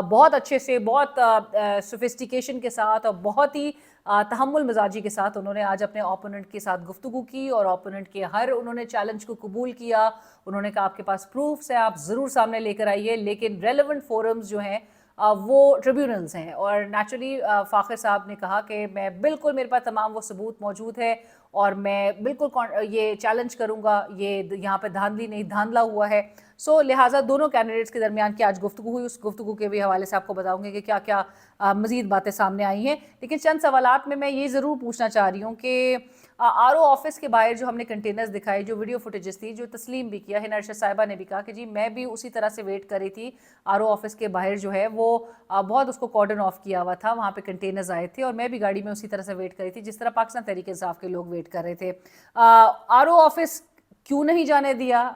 بہت اچھے سے، بہت سوفسٹیکیشن کے ساتھ اور بہت ہی تحمل مزاجی کے ساتھ انہوں نے آج اپنے اوپوننٹ کے ساتھ گفتگو کی اور اوپوننٹ کے ہر انہوں نے چیلنج کو قبول کیا. انہوں نے کہا آپ کے پاس پروفس ہیں، آپ ضرور سامنے لے کر آئیے، لیکن ریلیونٹ فورمز جو ہیں وہ ٹریبیونلز ہیں. اور نیچرلی فاخر صاحب نے کہا کہ میں بالکل، میرے پاس تمام وہ ثبوت موجود ہے اور میں بالکل یہ چیلنج کروں گا، یہ یہاں پہ دھاندلی نہیں، دھاندلا ہوا ہے. سو لہٰذا دونوں کینڈیڈیٹس کے درمیان کی آج گفتگو ہوئی، اس گفتگو کے بھی حوالے سے آپ کو بتاؤں گے کہ کیا کیا مزید باتیں سامنے آئی ہیں. لیکن چند سوالات میں یہ ضرور پوچھنا چاہ رہی ہوں کہ آر او آفس کے باہر جو ہم نے کنٹینرز دکھائے، جو ویڈیو فوٹیجز تھی، جو تسلیم بھی کیا، ہنا ارشد صاحبہ نے بھی کہا کہ جی میں بھی اسی طرح سے ویٹ کر رہی تھی. آر او آفس کے باہر جو ہے وہ بہت اس کو کارڈن آف کیا ہوا تھا، وہاں پہ کنٹینرز آئے تھے اور میں بھی گاڑی میں اسی طرح سے ویٹ کر رہی تھی جس طرح پاکستان تحریک انصاف کے لوگ ویٹ کر رہے تھے. آر او آفس کیوں نہیں جانے دیا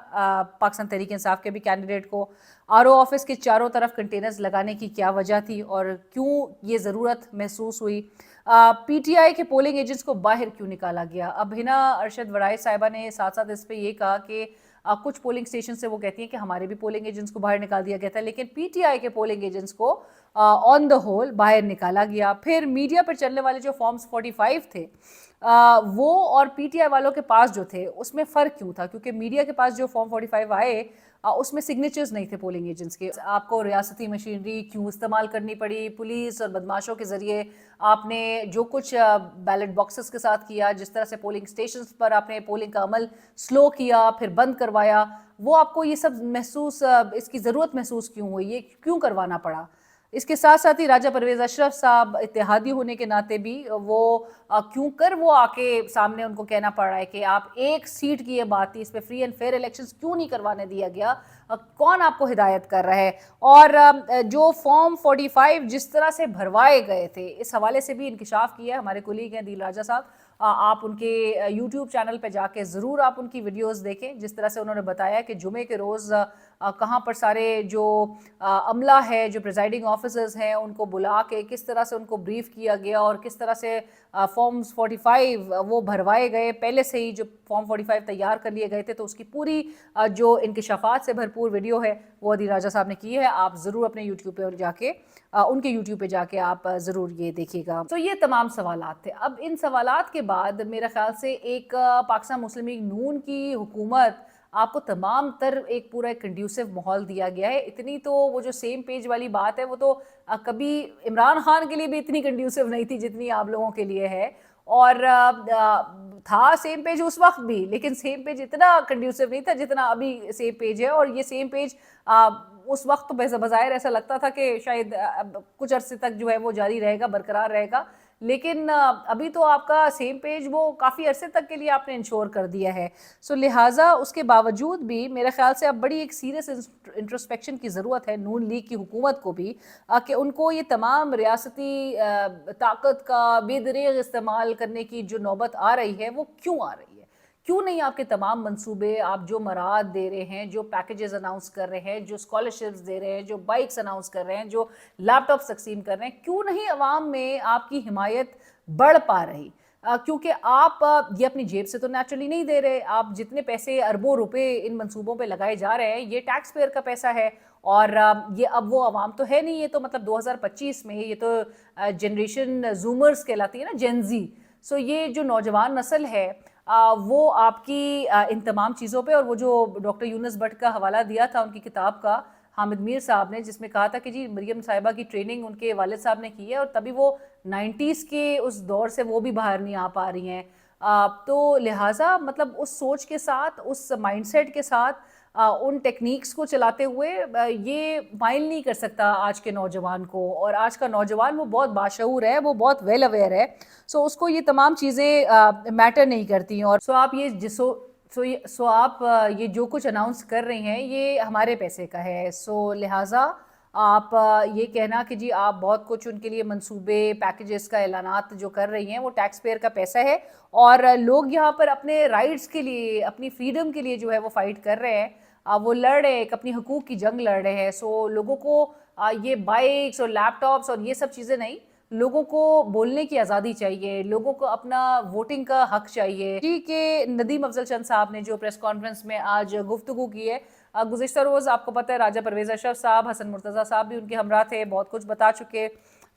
پاکستان تحریک انصاف کے بھی کینڈیڈیٹ کو؟ آر او آفس کے چاروں طرف کنٹینرز لگانے کی کیا وجہ تھی اور کیوں یہ ضرورت محسوس ہوئی؟ پی ٹی آئی کے پولنگ ایجنٹس کو باہر کیوں نکالا گیا؟ اب ہنا ارشد وڑائے صاحبہ نے ساتھ ساتھ اس پہ یہ کہا کہ کچھ پولنگ اسٹیشن سے وہ کہتی ہیں کہ ہمارے بھی پولنگ ایجنٹس کو باہر نکال دیا گیا تھا، لیکن پی ٹی آئی کے پولنگ ایجنٹس کو آن دا ہول باہر نکالا گیا. پھر میڈیا پر چلنے والے جو فارمز 45 تھے وہ اور پی ٹی آئی والوں کے پاس جو تھے اس میں فرق کیوں تھا؟ کیونکہ میڈیا کے پاس جو فارم 45 آئے اس میں سگنیچرز نہیں تھے پولنگ ایجنٹس کے. آپ کو ریاستی مشینری کیوں استعمال کرنی پڑی؟ پولیس اور بدماشوں کے ذریعے آپ نے جو کچھ بیلٹ باکسز کے ساتھ کیا، جس طرح سے پولنگ اسٹیشنز پر آپ نے پولنگ کا عمل سلو کیا، پھر بند کروایا، وہ آپ کو یہ سب محسوس، اس کی ضرورت محسوس کیوں ہوئی؟ یہ کیوں کروانا پڑا؟ اس کے ساتھ ساتھ ہی راجہ پرویز اشرف صاحب اتحادی ہونے کے ناطے بھی وہ کیوں کر وہ آ کے سامنے ان کو کہنا پڑ رہا ہے کہ آپ ایک سیٹ کی یہ بات تھی، اس پہ فری اینڈ فیئر الیکشنز کیوں نہیں کروانے دیا گیا؟ کون آپ کو ہدایت کر رہا ہے؟ اور جو فارم 45 جس طرح سے بھروائے گئے تھے، اس حوالے سے بھی انکشاف کیا ہے ہمارے کولیگ ہیں دل راجہ صاحب. آپ ان کے یوٹیوب چینل پہ جا کے ضرور آپ ان کی ویڈیوز دیکھیں، جس طرح سے انہوں نے بتایا کہ جمعے کے روز کہاں پر سارے جو عملہ ہے، جو پریزائڈنگ آفیسرز ہیں، ان کو بلا کے کس طرح سے ان کو بریف کیا گیا اور کس طرح سے فارمز 45 وہ بھروائے گئے. پہلے سے ہی جو فارم 45 تیار کر لیے گئے تھے، تو اس کی پوری جو انکشافات سے بھرپور ویڈیو ہے وہ عدیل راجہ صاحب نے کی ہے. آپ ضرور اپنے یوٹیوب پہ جا کے ان کے یوٹیوب پہ جا کے آپ ضرور یہ دیکھیے گا. تو یہ تمام سوالات تھے. اب ان سوالات کے بعد میرا خیال سے ایک پاکستان مسلم لیگ نون کی حکومت آپ کو تمام تر ایک پورا ایک کنڈیوسو ماحول دیا گیا ہے. اتنی تو وہ جو سیم پیج والی بات ہے وہ تو کبھی عمران خان کے لیے بھی اتنی کنڈیوسو نہیں تھی جتنی آپ لوگوں کے لیے ہے. اور تھا سیم پیج اس وقت بھی، لیکن سیم پیج اتنا کنڈیوسو نہیں تھا جتنا ابھی سیم پیج ہے. اور یہ سیم پیج اس وقت تو بظاہر ایسا لگتا تھا کہ شاید کچھ عرصے تک جو ہے وہ جاری رہے گا، برقرار رہے گا، لیکن ابھی تو آپ کا سیم پیج وہ کافی عرصے تک کے لیے آپ نے انشور کر دیا ہے. سو لہٰذا اس کے باوجود بھی میرے خیال سے اب بڑی ایک سیریس انٹروسپیکشن کی ضرورت ہے نون لیگ کی حکومت کو بھی، کہ ان کو یہ تمام ریاستی طاقت کا بے دریغ استعمال کرنے کی جو نوبت آ رہی ہے وہ کیوں آ رہی ہے؟ کیوں نہیں آپ کے تمام منصوبے، آپ جو مراد دے رہے ہیں، جو پیکیجز اناؤنس کر رہے ہیں، جو اسکالرشپس دے رہے ہیں، جو بائکس اناؤنس کر رہے ہیں، جو لیپ ٹاپس تقسیم کر رہے ہیں، کیوں نہیں عوام میں آپ کی حمایت بڑھ پا رہی؟ کیونکہ آپ یہ اپنی جیب سے تو نیچرلی نہیں دے رہے. آپ جتنے پیسے اربوں روپے ان منصوبوں پہ لگائے جا رہے ہیں، یہ ٹیکس پیئر کا پیسہ ہے. اور یہ اب وہ عوام تو ہے نہیں، یہ تو مطلب 2025 میں یہ تو جنریشن زومرز کہلاتی ہے نا، جین زی. سو یہ جو نوجوان نسل ہے وہ آپ کی ان تمام چیزوں پہ، اور وہ جو ڈاکٹر یونس بٹ کا حوالہ دیا تھا ان کی کتاب کا حامد میر صاحب نے، جس میں کہا تھا کہ جی مریم صاحبہ کی ٹریننگ ان کے والد صاحب نے کی ہے اور تبھی وہ 90s کے اس دور سے وہ بھی باہر نہیں آ پا رہی ہیں. تو لہٰذا مطلب اس سوچ کے ساتھ، اس مائنڈ سیٹ کے ساتھ، ان ٹیکنیکس کو چلاتے ہوئے یہ مائل نہیں کر سکتا آج کے نوجوان کو. اور آج کا نوجوان وہ بہت باشعور ہے، وہ بہت ویل اویئر ہے. سو اس کو یہ تمام چیزیں میٹر نہیں کرتی. اور سو آپ یہ جو کچھ اناؤنس کر رہے ہیں یہ ہمارے پیسے کا ہے. سو لہٰذا آپ یہ کہنا کہ جی آپ بہت کچھ ان کے لیے منصوبے، پیکیجز کا اعلانات جو کر رہی ہیں وہ ٹیکس پیئر کا پیسہ ہے، اور لوگ یہاں پر اپنے رائٹس کے لیے، اپنی فریڈم کے لیے جو ہے وہ فائٹ کر رہے ہیں، وہ لڑ رہے ہیں، ایک اپنی حقوق کی جنگ لڑ رہے ہیں. سو لوگوں کو یہ بائکس اور لیپ ٹاپس اور یہ سب چیزیں نہیں، لوگوں کو بولنے کی آزادی چاہیے, لوگوں کو اپنا ووٹنگ کا حق چاہیے. جی کہ ندیم افضل چند صاحب نے جو پریس کانفرنس میں آج گفتگو کی ہے, گزشتہ روز آپ کو پتہ ہے راجہ پرویز اشرف صاحب, حسن مرتضیٰ صاحب بھی ان کے ہمراہ تھے, بہت کچھ بتا چکے,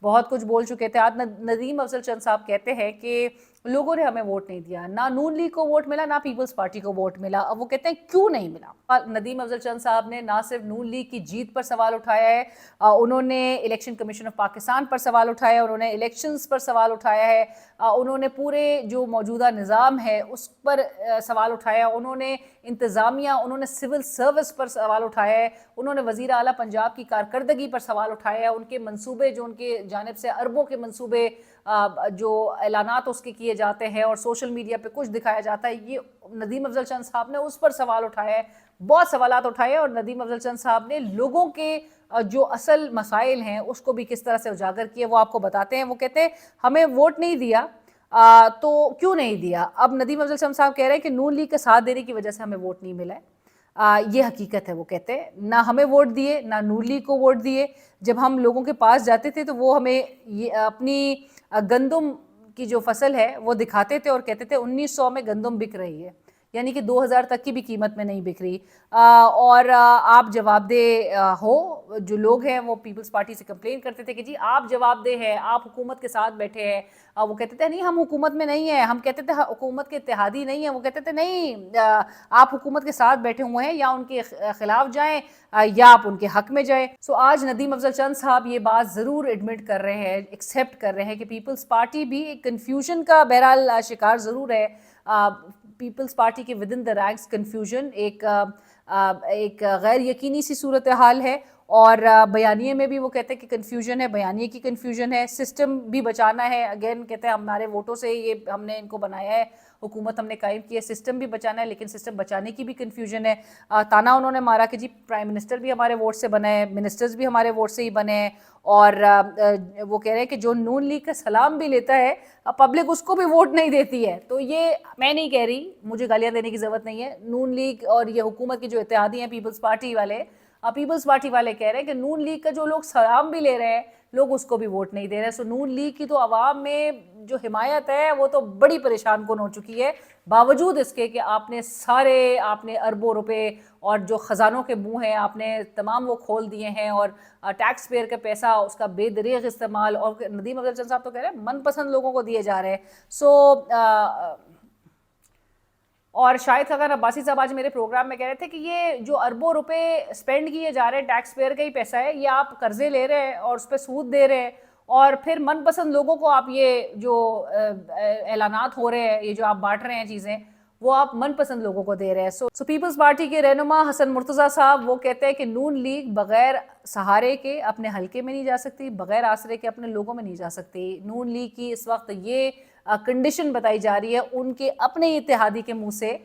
بہت کچھ بول چکے تھے. آج ندیم افضل چند صاحب کہتے ہیں کہ لوگوں نے ہمیں ووٹ نہیں دیا, نہ نون لیگ کو ووٹ ملا, نہ پیپلز پارٹی کو ووٹ ملا. اب وہ کہتے ہیں کیوں نہیں ملا. ندیم افضل چند صاحب نے نہ صرف نون لیگ کی جیت پر سوال اٹھایا ہے, انہوں نے الیکشن کمیشن آف پاکستان پر سوال اٹھایا ہے, انہوں نے الیکشنز پر سوال اٹھایا ہے, انہوں نے پورے جو موجودہ نظام ہے اس پر سوال اٹھایا, انہوں نے انتظامیہ, انہوں نے سول سروس پر سوال اٹھایا ہے, انہوں نے وزیر اعلیٰ پنجاب کی کارکردگی پر سوال اٹھایا ہے, ان کے منصوبے جو ان کے جانب سے اربوں کے منصوبے جو اعلانات اس کے کیے جاتے ہیں اور سوشل میڈیا پہ کچھ دکھایا جاتا ہے, یہ ندیم افضل چند صاحب نے اس پر سوال اٹھایا ہے, بہت سوالات اٹھائے. اور ندیم افضل چند صاحب نے لوگوں کے جو اصل مسائل ہیں اس کو بھی کس طرح سے اجاگر کیے وہ آپ کو بتاتے ہیں. وہ کہتے ہیں ہمیں ووٹ نہیں دیا تو کیوں نہیں دیا. اب ندیم افضل چند صاحب کہہ رہے ہیں کہ نون لیگ کا ساتھ دینے کی وجہ سے ہمیں ووٹ نہیں ملا ہے. یہ حقیقت ہے. وہ کہتے ہیں نہ ہمیں ووٹ دیے نہ نون لیگ کو ووٹ دیے. جب ہم لوگوں کے پاس جاتے تھے تو وہ ہمیں اپنی گندم کی جو فصل ہے وہ دکھاتے تھے اور کہتے تھے 1900 میں گندم بک رہی ہے, یعنی کہ 2000 تک کی بھی قیمت میں نہیں بک رہی. اور آپ جواب دہ ہو. جو لوگ ہیں وہ پیپلز پارٹی سے کمپلین کرتے تھے کہ جی آپ جواب دہ ہیں, آپ حکومت کے ساتھ بیٹھے ہیں. وہ کہتے تھے نہیں ہم حکومت میں نہیں ہیں. ہم کہتے تھے حکومت کے اتحادی نہیں ہیں. وہ کہتے تھے نہیں آپ حکومت کے ساتھ بیٹھے ہوئے ہیں, یا ان کے خلاف جائیں یا آپ ان کے حق میں جائیں. سو آج ندیم افضل چند صاحب یہ بات ضرور ایڈمٹ کر رہے ہیں, ایکسیپٹ کر رہے ہیں کہ پیپلز پارٹی بھی ایک کنفیوژن کا بہرحال شکار ضرور ہے. پیپلز پارٹی کے with in the ranks confusion ایک غیر یقینی سی صورتحال ہے, اور بیانیے میں بھی وہ کہتے ہیں کہ کنفیوژن ہے, بیانیے کی کنفیوژن ہے. سسٹم بھی بچانا ہے, اگین کہتے ہیں ہمارے ووٹوں سے یہ ہم نے ان کو بنایا ہے, حکومت ہم نے قائم کی ہے, سسٹم بھی بچانا ہے, لیکن سسٹم بچانے کی بھی کنفیوژن ہے. تانا انہوں نے مارا کہ جی پرائم منسٹر بھی ہمارے ووٹ سے بنے ہیں, منسٹرز بھی ہمارے ووٹ سے ہی بنے ہیں, اور وہ کہہ رہے ہیں کہ جو نون لیگ کا سلام بھی لیتا ہے پبلک اس کو بھی ووٹ نہیں دیتی ہے. تو یہ میں نہیں کہہ رہی, مجھے گالیاں دینے کی ضرورت نہیں ہے. نون لیگ اور یہ حکومت کے جو اتحادی ہیں پیپلز پارٹی والے کہہ رہے ہیں کہ نون لیگ کا جو لوگ سلام بھی لے رہے ہیں لوگ اس کو بھی ووٹ نہیں دے رہے. سو نون لیگ کی تو عوام میں جو حمایت ہے وہ تو بڑی پریشان کن ہو چکی ہے, باوجود اس کے کہ آپ نے اربوں روپے اور جو خزانوں کے منہ ہیں آپ نے تمام وہ کھول دیے ہیں, اور ٹیکس پیئر کا پیسہ اس کا بے دریغ استعمال, اور ندیم افضل چند صاحب تو کہہ رہے ہیں من پسند لوگوں کو دیے جا رہے ہیں. اور شاہد خاقان عباسی صاحب آج میرے پروگرام میں کہہ رہے تھے کہ یہ جو اربوں روپے سپینڈ کیے جا رہے ہیں ٹیکس پیئر کا ہی پیسہ ہے, یہ آپ قرضے لے رہے ہیں اور اس پہ سود دے رہے ہیں, اور پھر من پسند لوگوں کو آپ یہ جو اعلانات ہو رہے ہیں, یہ جو آپ بانٹ رہے ہیں چیزیں, وہ آپ من پسند لوگوں کو دے رہے ہیں. سو پیپلز پارٹی کے رہنما حسن مرتضیٰ صاحب وہ کہتے ہیں کہ نون لیگ بغیر سہارے کے اپنے حلقے میں نہیں جا سکتی, بغیر آسرے کے اپنے لوگوں میں نہیں جا سکتی. نون لیگ کی اس وقت یہ کنڈیشن بتائی جا رہی ہے ان کے اپنے اتحادی کے منہ سے.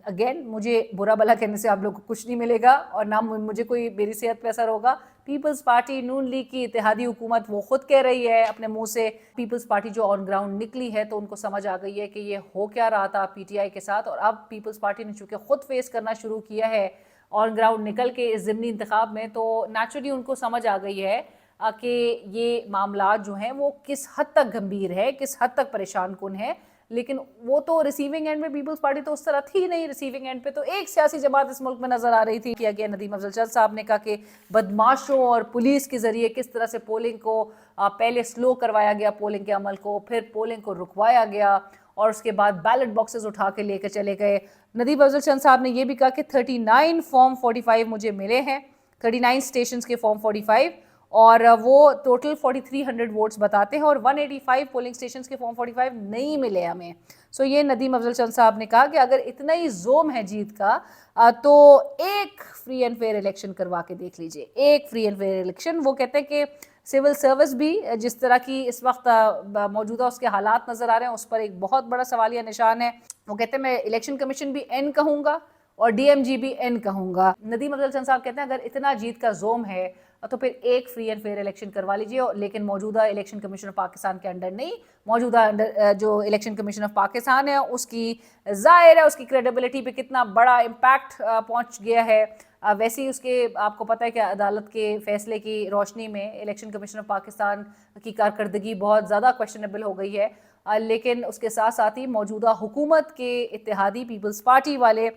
اگین مجھے برا بھلا کہنے سے آپ لوگوں کو کچھ نہیں ملے گا, اور نہ مجھے کوئی میری صحت پہ اثر ہوگا. پیپلز پارٹی نون لیگ کی اتحادی حکومت وہ خود کہہ رہی ہے اپنے منہ سے. پیپلز پارٹی جو آن گراؤنڈ نکلی ہے تو ان کو سمجھ آ گئی ہے کہ یہ ہو کیا رہا تھا پی ٹی آئی کے ساتھ, اور اب پیپلز پارٹی نے چونکہ خود فیس کرنا شروع کیا ہے آن گراؤنڈ نکل کے اس ضمنی انتخاب میں, تو نیچرلی ان کو سمجھ آ گئی ہے کہ یہ معاملات جو ہیں وہ کس حد تک گھمبیر ہے, کس حد تک پریشان کن ہے. لیکن وہ تو ریسیونگ اینڈ میں پیپلز پارٹی تو اس طرح تھی نہیں. ریسیونگ اینڈ پہ تو ایک سیاسی جماعت اس ملک میں نظر آ رہی تھی. کیا گیا ندیم افضل چند صاحب نے کہا کہ بدماشوں اور پولیس کے ذریعے کس طرح سے پولنگ کو پہلے سلو کروایا گیا, پولنگ کے عمل کو, پھر پولنگ کو رکوایا گیا, اور اس کے بعد بیلٹ باکسز اٹھا کے لے کے چلے گئے. ندیم افضل چند صاحب نے یہ بھی کہا کہ 39 فارم 45 مجھے ملے ہیں, 39 اسٹیشنز کے فارم 45, اور وہ ٹوٹل 4300 ووٹس بتاتے ہیں, اور 185 پولنگ اسٹیشنز کے فارم 45 نہیں ملے ہمیں. سو یہ ندیم افضل چند صاحب نے کہا کہ اگر اتنا ہی زوم ہے جیت کا تو ایک فری اینڈ فیئر الیکشن کروا کے دیکھ لیجئے, ایک فری اینڈ فیئر الیکشن. وہ کہتے ہیں کہ سول سروس بھی جس طرح کی اس وقت موجودہ اس کے حالات نظر آ رہے ہیں اس پر ایک بہت بڑا سوالیہ نشان ہے. وہ کہتے ہیں میں الیکشن کمیشن بھی این کہوں گا اور ڈی ایم جی بھی این کہوں گا. ندیم افضل چند صاحب کہتے ہیں اگر اتنا جیت کا زوم ہے تو پھر ایک فری اینڈ فیئر الیکشن کروا لیجئے, لیکن موجودہ الیکشن کمیشن آف پاکستان کے انڈر نہیں. موجودہ جو الیکشن کمیشن آف پاکستان ہے اس کی ظاہر ہے اس کی کریڈیبلٹی پہ کتنا بڑا امپیکٹ پہنچ گیا ہے. ویسے ہی اس کے آپ کو پتہ ہے کہ عدالت کے فیصلے کی روشنی میں الیکشن کمیشن آف پاکستان کی کارکردگی بہت زیادہ کویشچنیبل ہو گئی ہے، لیکن اس کے ساتھ ساتھ ہی موجودہ حکومت کے اتحادی پیپلز پارٹی والے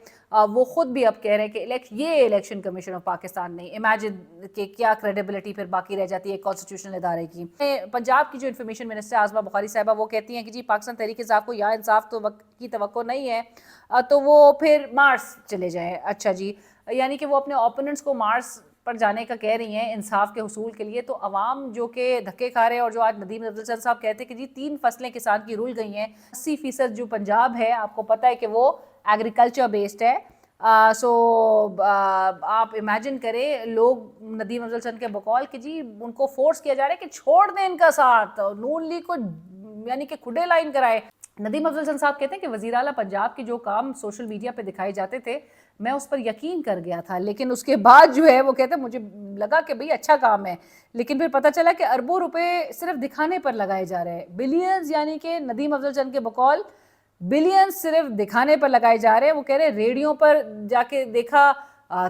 وہ خود بھی اب کہہ رہے ہیں کہ یہ الیکشن کمیشن آف پاکستان نہیں، امیجن کہ کیا کریڈیبلٹی پھر باقی رہ جاتی ہے کانسٹیٹیوشنل ادارے کی۔ پنجاب کی جو انفارمیشن منسٹر عاصمہ بخاری صاحبہ وہ کہتی ہیں کہ جی پاکستان تحریک انصاف کو یا انصاف کی توقع نہیں ہے تو وہ پھر مارس چلے جائیں۔ اچھا جی، یعنی کہ وہ اپنے اوپوننٹس کو مارس پر جانے کا کہہ رہی ہیں انصاف کے حصول کے لیے، تو عوام جو کہ دھکے کھا رہے ہیں، اور جو آج ندیم افضل چند صاحب کہتے ہیں کہ جی 3 فصلیں کسان کی رول گئی ہیں، 80% جو پنجاب ہے آپ کو پتہ ہے کہ وہ ایگریکلچر بیسڈ ہے، سو آپ امیجن کریں لوگ ندیم افضل چند کے بقول کہ جی ان کو فورس کیا جا رہا ہے کہ چھوڑ دیں ان کا ساتھ، نون لیگ کو یعنی کہ کھڈے لائن کرائے۔ ندیم افضل چند صاحب کہتے ہیں کہ وزیر اعلیٰ پنجاب کے جو کام سوشل میڈیا پہ دکھائے جاتے تھے میں اس پر یقین کر گیا تھا، لیکن اس کے بعد جو ہے وہ کہتے ہیں مجھے لگا کہ بھئی اچھا کام ہے، لیکن پھر پتہ چلا کہ اربوں روپے صرف دکھانے پر لگائے جا رہے ہیں، بلینز، یعنی کہ ندیم افضل چند کے بقول بلینز صرف دکھانے پر لگائے جا رہے ہیں۔ وہ کہہ رہے ہیں ریڈیو پر جا کے دیکھا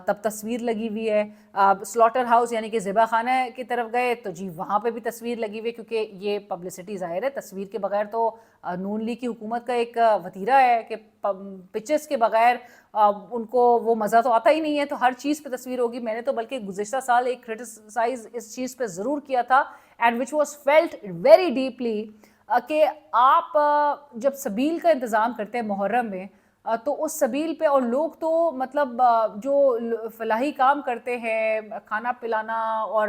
تب تصویر لگی ہوئی ہے، سلاٹر ہاؤس یعنی کہ ذبح خانہ کی طرف گئے تو جی وہاں پہ بھی تصویر لگی ہوئی ہے، کیونکہ یہ پبلسٹی ظاہر ہے، تصویر کے بغیر تو نون لیگ کی حکومت کا ایک وتیرہ ہے کہ پکچرز کے بغیر ان کو وہ مزہ تو آتا ہی نہیں ہے، تو ہر چیز پہ تصویر ہوگی۔ میں نے تو بلکہ گزشتہ سال ایک کرٹیسائز اس چیز پہ ضرور کیا تھا and which was felt very deeply کہ آپ جب سبیل کا انتظام کرتے ہیں محرم میں تو اس سبیل پہ، اور لوگ تو مطلب جو فلاحی کام کرتے ہیں، کھانا پلانا اور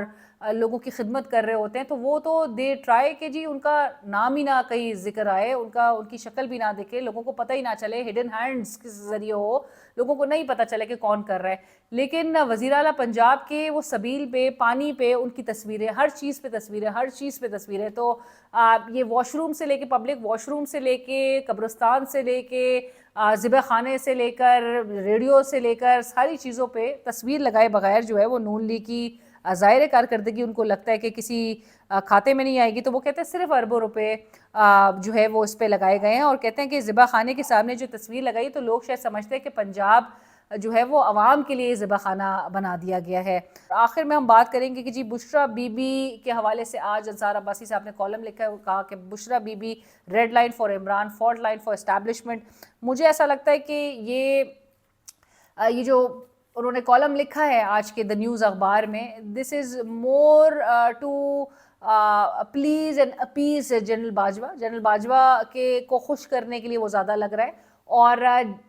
لوگوں کی خدمت کر رہے ہوتے ہیں، تو وہ تو دے ٹرائی کہ جی ان کا نام ہی نہ کہیں ذکر آئے، ان کی شکل بھی نہ دکھے، لوگوں کو پتہ ہی نہ چلے، ہڈن ہینڈز کے ذریعے ہو، لوگوں کو نہیں پتہ چلے کہ کون کر رہا ہے۔ لیکن وزیر اعلیٰ پنجاب کے وہ سبیل پہ، پانی پہ ان کی تصویریں، ہر چیز پہ تصویریں، ہر چیز پہ تصویریں، تو یہ واش روم سے لے کے، پبلک واش روم سے لے کے، قبرستان سے لے کے، ذبح خانے سے لے کر، ریڈیو سے لے کر، ساری چیزوں پہ تصویر لگائے بغیر جو ہے وہ نون لیگ کی ظاہر کارکردگی ان کو لگتا ہے کہ کسی کھاتے میں نہیں آئے گی، تو وہ کہتے ہیں صرف اربوں روپے جو ہے وہ اس پہ لگائے گئے ہیں، اور کہتے ہیں کہ ذبح خانے کے سامنے جو تصویر لگائی تو لوگ شاید سمجھتے ہیں کہ پنجاب جو ہے وہ عوام کے لیے ذبح خانہ بنا دیا گیا ہے۔ آخر میں ہم بات کریں گے کہ جی بشرا بی بی کے حوالے سے آج انصار عباسی صاحب نے کالم لکھا ہے، وہ کہا کہ Bushra Bibi red line for Imran, fault line for establishment. مجھے ایسا لگتا ہے کہ یہ جو انہوں نے کالم لکھا ہے آج کے دا نیوز اخبار میں، this is more to please and appease general Bajwa کو خوش کرنے کے لیے وہ زیادہ لگ رہا ہے، اور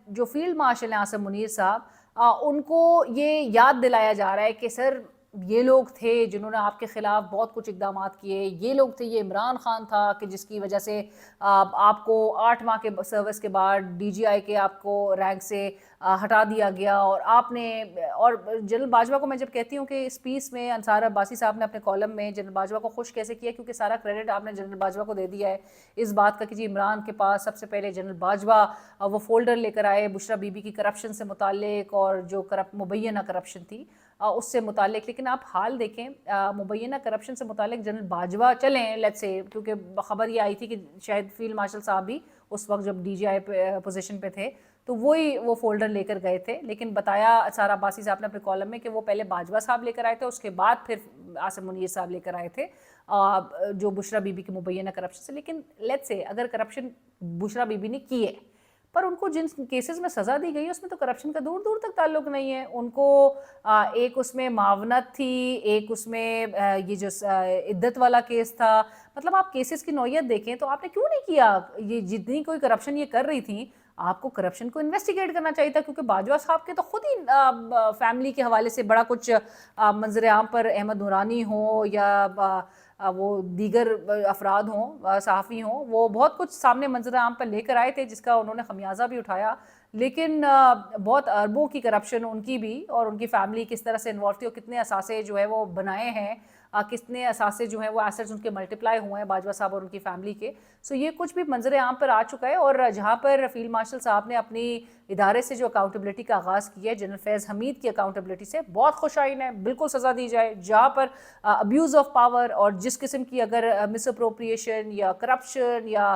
جو فیلڈ مارشل ہیں عاصم منیر صاحب، ان کو یہ یاد دلایا جا رہا ہے کہ سر یہ لوگ تھے جنہوں نے آپ کے خلاف بہت کچھ اقدامات کیے، یہ لوگ تھے، یہ عمران خان تھا کہ جس کی وجہ سے آپ کو 8 ماہ کے سروس کے بعد ڈی جی آئی کے آپ کو رینک سے ہٹا دیا گیا، اور آپ نے، اور جنرل باجوہ کو میں جب کہتی ہوں کہ اس پیس میں انصار عباسی صاحب نے اپنے کالم میں جنرل باجوہ کو خوش کیسے کیا، کیونکہ سارا کریڈٹ آپ نے جنرل باجوہ کو دے دیا ہے اس بات کا کہ جی عمران کے پاس سب سے پہلے جنرل باجوہ وہ فولڈر لے کر آئے بشرا بی بی کی کرپشن سے متعلق، اور جو مبینہ کرپشن تھی اس سے متعلق، لیکن آپ حال دیکھیں مبینہ کرپشن سے متعلق جنرل باجوہ چلیں لیٹس سے، کیونکہ خبر یہ آئی تھی کہ شاید فیلڈ مارشل صاحب بھی اس وقت جب ڈی جی آئی پوزیشن پہ تھے تو وہ فولڈر لے کر گئے تھے، لیکن بتایا انصار عباسی صاحب نے اپنے کالم میں کہ وہ پہلے باجوہ صاحب لے کر آئے تھے، اس کے بعد پھر عاصم منیر صاحب لے کر آئے تھے جو بشرا بی بی کی مبینہ کرپشن سے۔ لیکن لیٹس سے اگر کرپشن بشرا بی بی نے کی ہے، پر ان کو جن کیسز میں سزا دی گئی ہے اس میں تو کرپشن کا دور دور تک تعلق نہیں ہے، ان کو ایک اس میں معاونت تھی، ایک اس میں یہ جو عدت والا کیس تھا، مطلب آپ کیسز کی نوعیت دیکھیں تو آپ نے کیوں نہیں کیا، یہ جتنی کوئی کرپشن یہ کر رہی تھیں آپ کو کرپشن کو انویسٹیگیٹ کرنا چاہیے تھا، کیونکہ باجوہ صاحب کے تو خود ہی فیملی کے حوالے سے بڑا کچھ منظر عام پر احمد نورانی ہوں یا وہ دیگر افراد ہوں، صحافی ہوں، وہ بہت کچھ سامنے منظر عام پر لے کر آئے تھے جس کا انہوں نے خمیازہ بھی اٹھایا، لیکن بہت اربوں کی کرپشن ان کی بھی، اور ان کی فیملی کس طرح سے انوالو تھی، اور کتنے اثاثے جو ہے وہ بنائے ہیں، کتنے اثاثے جو ہیں وہ ایسٹس ان کے ملٹیپلائی ہوئے ہیں باجوہ صاحب اور ان کی فیملی کے، سو یہ کچھ بھی منظر عام پر آ چکا ہے۔ اور جہاں پر فیلڈ مارشل صاحب نے اپنی ادارے سے جو اکاؤنٹیبلٹی کا آغاز کیا ہے، جنرل فیض حمید کی اکاؤنٹیبلٹی سے بہت خوش آئین ہے، بالکل سزا دی جائے، جہاں پر ابیوز آف پاور اور جس قسم کی اگر مس اپروپریشن یا کرپشن یا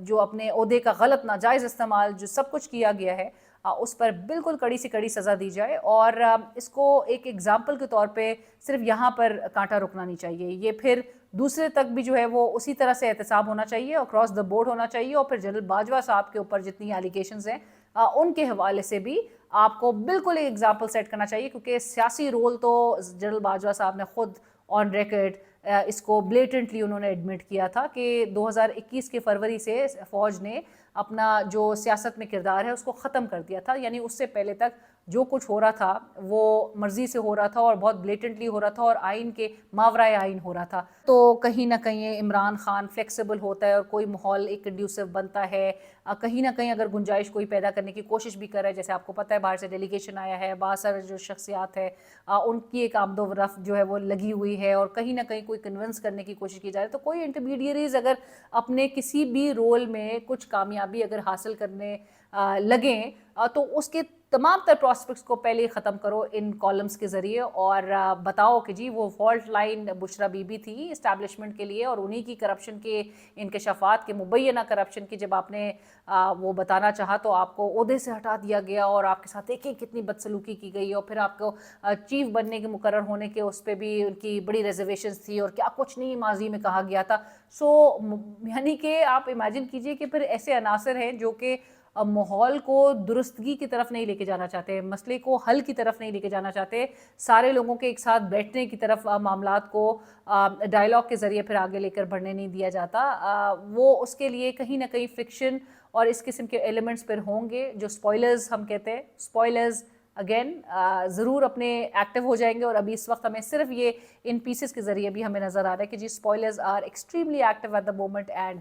جو اپنے عہدے کا غلط ناجائز استعمال جو سب کچھ کیا گیا ہے، اس پر بالکل کڑی سے کڑی سزا دی جائے اور اس کو ایک ایگزامپل کے طور پہ صرف یہاں پر کانٹا رکنا نہیں چاہیے، یہ پھر دوسرے تک بھی جو ہے وہ اسی طرح سے احتساب ہونا چاہیے، اکراس دا بورڈ ہونا چاہیے، اور پھر جنرل باجوہ صاحب کے اوپر جتنی ایلیگیشنز ہیں ان کے حوالے سے بھی آپ کو بالکل ایک ایگزامپل سیٹ کرنا چاہیے، کیونکہ سیاسی رول تو جنرل باجوہ صاحب نے خود آن ریکارڈ اس کو بلیٹنٹلی انہوں نے ایڈمٹ کیا تھا کہ 2021 کے فروری سے فوج نے اپنا جو سیاست میں کردار ہے اس کو ختم کر دیا تھا، یعنی اس سے پہلے تک جو کچھ ہو رہا تھا وہ مرضی سے ہو رہا تھا اور بہت بلیٹنٹلی ہو رہا تھا اور آئین کے ماورائے آئین ہو رہا تھا۔ تو کہیں نہ کہیں عمران خان فلیکسیبل ہوتا ہے اور کوئی ماحول ایک کنڈیوسو بنتا ہے، کہیں نہ کہیں اگر گنجائش کوئی پیدا کرنے کی کوشش بھی کر رہا ہے، جیسے آپ کو پتہ ہے باہر سے ڈیلیگیشن آیا ہے، باہر سے جو شخصیات ہے ان کی ایک آمد و رفت جو ہے وہ لگی ہوئی ہے اور کہیں نہ کہیں کوئی کنونس کرنے کی کوشش کی جا رہی ہے، تو کوئی انٹرمیڈیریز اگر اپنے کسی بھی رول میں کچھ کامیابی اگر حاصل کرنے لگیں تو اس کے تمام تر پراسپیکٹس کو پہلے ختم کرو ان کالمز کے ذریعے اور بتاؤ کہ جی وہ fault line Bushra be be تھی اسٹیبلشمنٹ کے لیے اور انہی کی کرپشن کے انکشافات کے مبینہ کرپشن کی جب آپ نے وہ بتانا چاہا تو آپ کو عہدے سے ہٹا دیا گیا اور آپ کے ساتھ ایک ایک کتنی بدسلوکی کی گئی اور پھر آپ کو چیف بننے کے مقرر ہونے کے اس پہ بھی ان کی بڑی ریزرویشنز تھی اور کیا کچھ نہیں ماضی میں کہا گیا تھا۔ یعنی کہ آپ امیجن کیجئے کہ پھر ایسے عناصر ہیں جو کہ ماحول کو درستگی کی طرف نہیں لے کے جانا چاہتے، مسئلے کو حل کی طرف نہیں لے کے جانا چاہتے، سارے لوگوں کے ایک ساتھ بیٹھنے کی طرف معاملات کو ڈائیلاگ کے ذریعے پھر آگے لے کر بڑھنے نہیں دیا جاتا، وہ اس کے لیے کہیں نہ کہیں فکشن اور اس قسم کے ایلیمنٹس پھر ہوں گے جو سپوائلرز ہم کہتے ہیں۔ سپوائلرز اگین ضرور اپنے ایکٹیو ہو جائیں گے اور ابھی اس وقت ہمیں صرف یہ ان پیسز کے ذریعے بھی ہمیں نظر آ رہا ہے کہ جی spoilers are extremely active at the moment and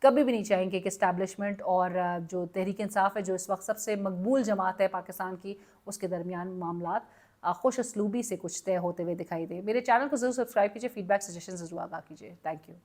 کبھی بھی نہیں چاہیں گے کہ اسٹیبلشمنٹ اور جو تحریک انصاف ہے جو اس وقت سب سے مقبول جماعت ہے پاکستان کی اس کے درمیان معاملات خوش اسلوبی سے کچھ طے ہوتے ہوئے دکھائی دے۔ میرے چینل کو ضرور سبسکرائب کیجیے، فیڈ بیک سجیشن ضرور آگاہ کیجیے۔ Thank you.